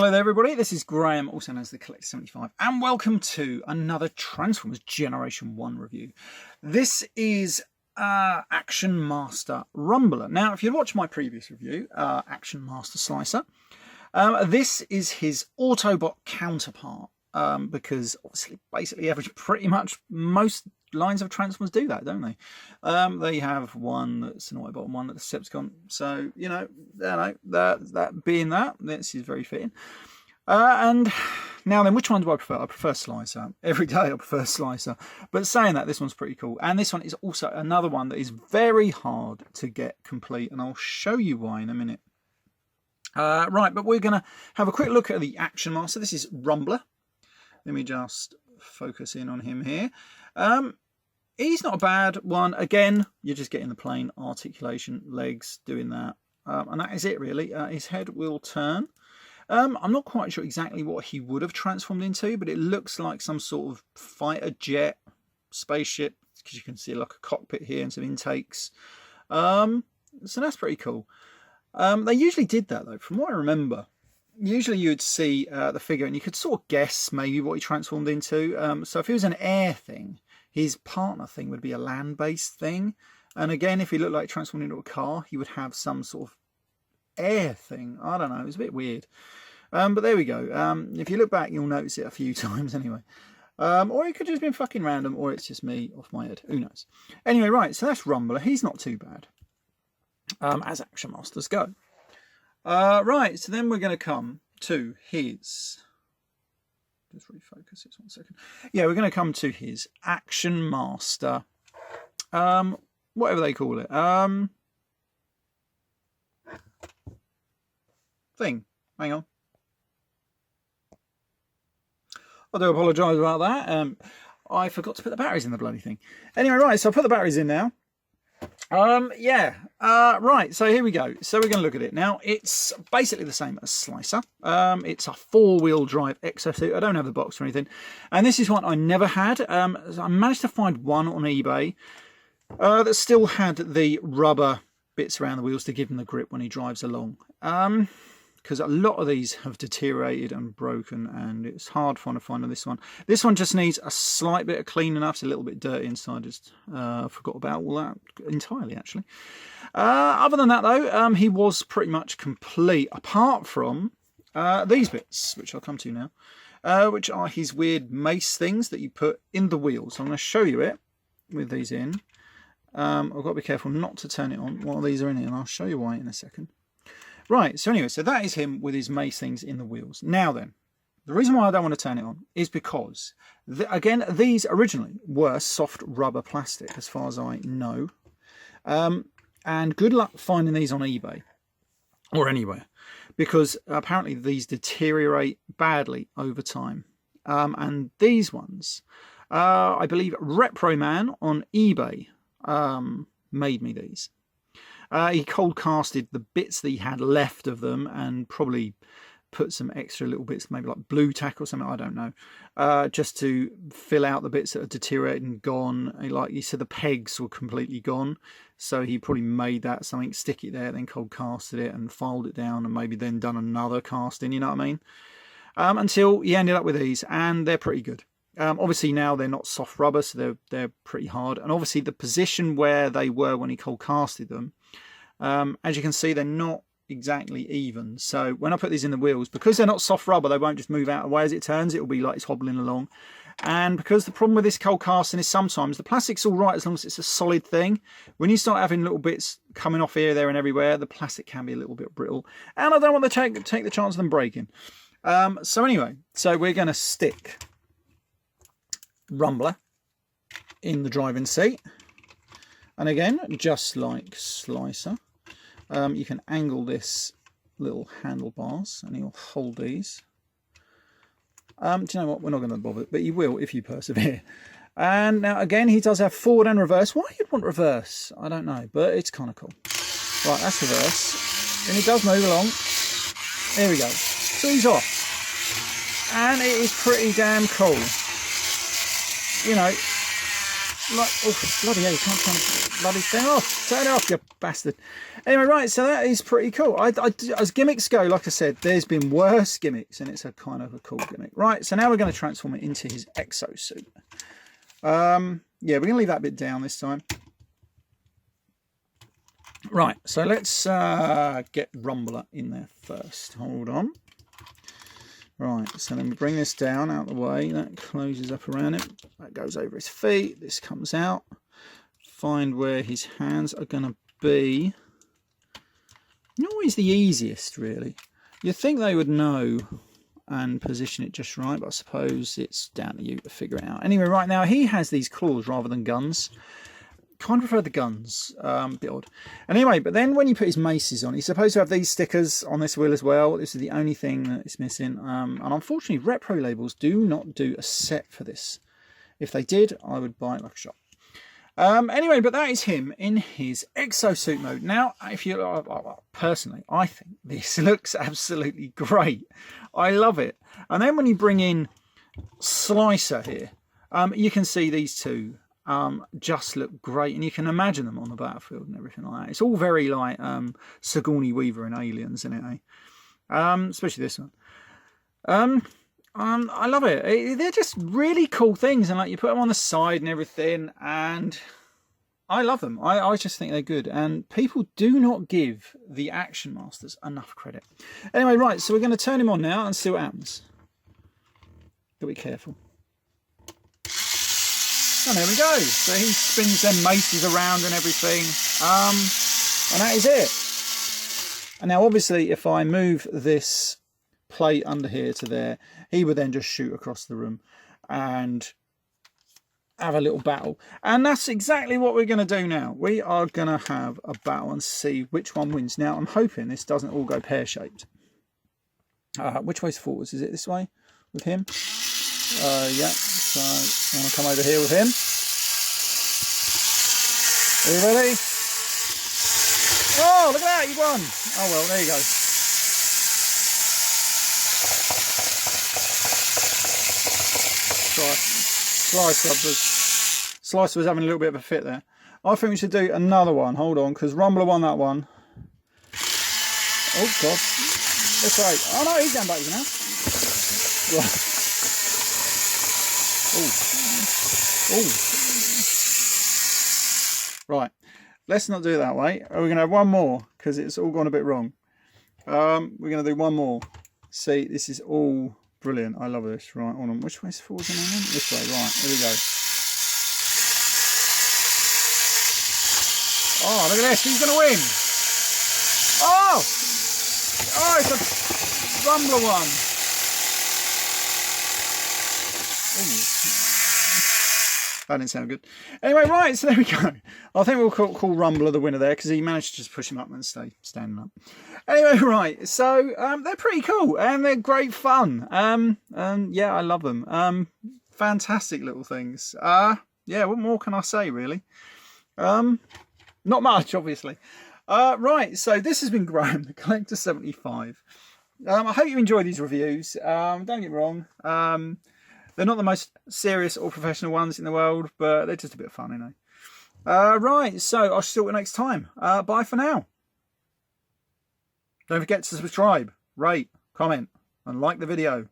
Hello there everybody, this is Graham, also known as the Collector 75, and welcome to another Transformers Generation 1 review. This is Actionmaster Rumbler. Now, if you watched my previous review, Actionmaster Slicer, this is his Autobot counterpart, because obviously, basically, pretty much most lines of Transformers do that, don't they? They have one that's an Autobot and one that's a Decepticon. So, you know, that being that, this is very fitting. And now then, which one do I prefer? I prefer Slicer. Every day I prefer Slicer. But saying that, this one's pretty cool. And this one is also another one that is very hard to get complete. And I'll show you why in a minute. Right, but we're going to have a quick look at the Actionmaster. This is Rumbler. Let me just focus in on him here. He's not a bad one. Again, you're just getting the plain articulation, legs, doing that. And that is it, really. His head will turn. I'm not quite sure exactly what he would have transformed into, but it looks like some sort of fighter jet, spaceship, because you can see like a cockpit here and some intakes. So that's pretty cool. They usually did that, though, from what I remember. Usually you'd see the figure and you could sort of guess maybe what he transformed into. So if it was an air thing, his partner thing would be a land-based thing. And again, if he looked like transformed into a car, he would have some sort of air thing. I don't know, it was a bit weird. But there we go. If you look back, you'll notice it a few times anyway. Or it could just been fucking random, or it's just me off my head. Who knows? Anyway, right, so that's Rumbler. He's not too bad, as Action Masters go. Right, so then we're going to come to his... Just refocus this 1 second. Yeah, we're going to come to his Actionmaster, whatever they call it, thing. Hang on. I do apologise about that. I forgot to put the batteries in the bloody thing. Anyway, right, so I put the batteries in now. Right, so here we go. So we're going to look at it now. It's basically the same as Slicer. It's a 4-wheel drive Exo-Suit. I don't have the box or anything, and this is one I never had. I managed to find one on eBay that still had the rubber bits around the wheels to give him the grip when he drives along, because a lot of these have deteriorated and broken, and it's hard to find on this one. This one just needs a slight bit of cleaning up. It's a little bit dirty inside. Just forgot about all that entirely, actually. Other than that, though, he was pretty much complete, apart from these bits, which I'll come to now, which are his weird mace things that you put in the wheels. So I'm going to show you it with these in. I've got to be careful not to turn it on while these are in here, and I'll show you why in a second. Right, so anyway, so that is him with his mace things in the wheels. Now then, the reason why I don't want to turn it on is because, again, these originally were soft rubber plastic, as far as I know. And good luck finding these on eBay or anywhere, because apparently these deteriorate badly over time. And these ones, I believe Repro Man on eBay made me these. He cold casted the bits that he had left of them and probably put some extra little bits, maybe like blue tack or something, I don't know, just to fill out the bits that are deteriorated and gone. Like you said, the pegs were completely gone, so he probably made that something, stick it there, then cold casted it and filed it down, and maybe then done another casting, you know what I mean? Until he ended up with these, and they're pretty good. Obviously now they're not soft rubber, so they're pretty hard, and obviously the position where they were when he cold casted them, as you can see, they're not exactly even. So when I put these in the wheels, because they're not soft rubber, they won't just move out of the way as it turns. It will be like it's hobbling along. And because the problem with this cold casting is sometimes the plastic's all right as long as it's a solid thing. When you start having little bits coming off here, there and everywhere, the plastic can be a little bit brittle, and I don't want to take the chance of them breaking. So anyway, so we're going to stick Rumbler in the driving seat, and again, just like Slicer, you can angle this little handlebars and he'll hold these. Do you know what? We're not going to bother, but you will if you persevere. And now again, he does have forward and reverse. Why you'd want reverse, I don't know, but it's kind of cool. Right, that's reverse. And he does move along. There we go. So he's off. And it is pretty damn cool. You know, like, oh, bloody hell, you can't turn the bloody thing off. Turn it off, you bastard. Anyway, right, so that is pretty cool. As gimmicks go, like I said, there's been worse gimmicks, and it's a kind of a cool gimmick. Right, so now we're going to transform it into his Exo-Suit. Yeah, we're going to leave that bit down this time. Right, so let's get Rumbler in there first. Hold on. Right, so then we bring this down out of the way. That closes up around it. That goes over his feet. This comes out. Find where his hands are going to be. Not always the easiest, really. You'd think they would know and position it just right, but I suppose it's down to you to figure it out. Anyway, right now he has these claws rather than guns. Kind of prefer the guns, a bit odd. Anyway, but then when you put his maces on, he's supposed to have these stickers on this wheel as well. This is the only thing that it's missing. And unfortunately, Repro labels do not do a set for this. If they did, I would buy it like a shot. Anyway, but that is him in his Exo-Suit mode. Now, if you personally, I think this looks absolutely great. I love it. And then when you bring in Slicer here, you can see these two just look great, and you can imagine them on the battlefield and everything like that. It's all very like Sigourney Weaver and Aliens, isn't it? Especially this one. I love it. They're just really cool things, and like you put them on the side and everything, and I love them. I just think they're good, and people do not give the Actionmasters enough credit. Anyway, right, so we're going to turn him on now and see what happens. Gotta be careful. And there we go. So he spins them maces around and everything. And that is it. And now obviously if I move this plate under here to there, he would then just shoot across the room and have a little battle. And that's exactly what we're going to do now. We are going to have a battle and see which one wins. Now I'm hoping this doesn't all go pear-shaped. Which way's forwards? Is it this way with him? Yeah, so I want to come over here with him. Are you ready? Oh, look at that, you won! Oh well, there you go. Slicer was having a little bit of a fit there. I think we should do another one. Hold on, because Rumbler won that one. Oh God. That's right. Oh no, he's going back now. Right. Oh. Right, let's not do it that way. We're going to have one more because it's all gone a bit wrong. We're going to do one more. See, this is all brilliant. I love this. Right, hold on. Which way's forwards and on? This way. Right, here we go. Oh, look at this. He's going to win. Oh! Oh, it's a Rumbler one. Ooh. That didn't sound good. Anyway, right, so there we go. I think we'll call Rumbler the winner there because he managed to just push him up and stay standing up. Anyway, right, so they're pretty cool and they're great fun. Yeah, I love them. Fantastic little things. Yeah, what more can I say, really? Not much, obviously. Right, so this has been Graham, the Collector 75. I hope you enjoy these reviews. Don't get me wrong. They're not the most serious or professional ones in the world, but they're just a bit of fun, you know. Right, so I'll see you next time. Bye for now. Don't forget to subscribe, rate, comment, and like the video.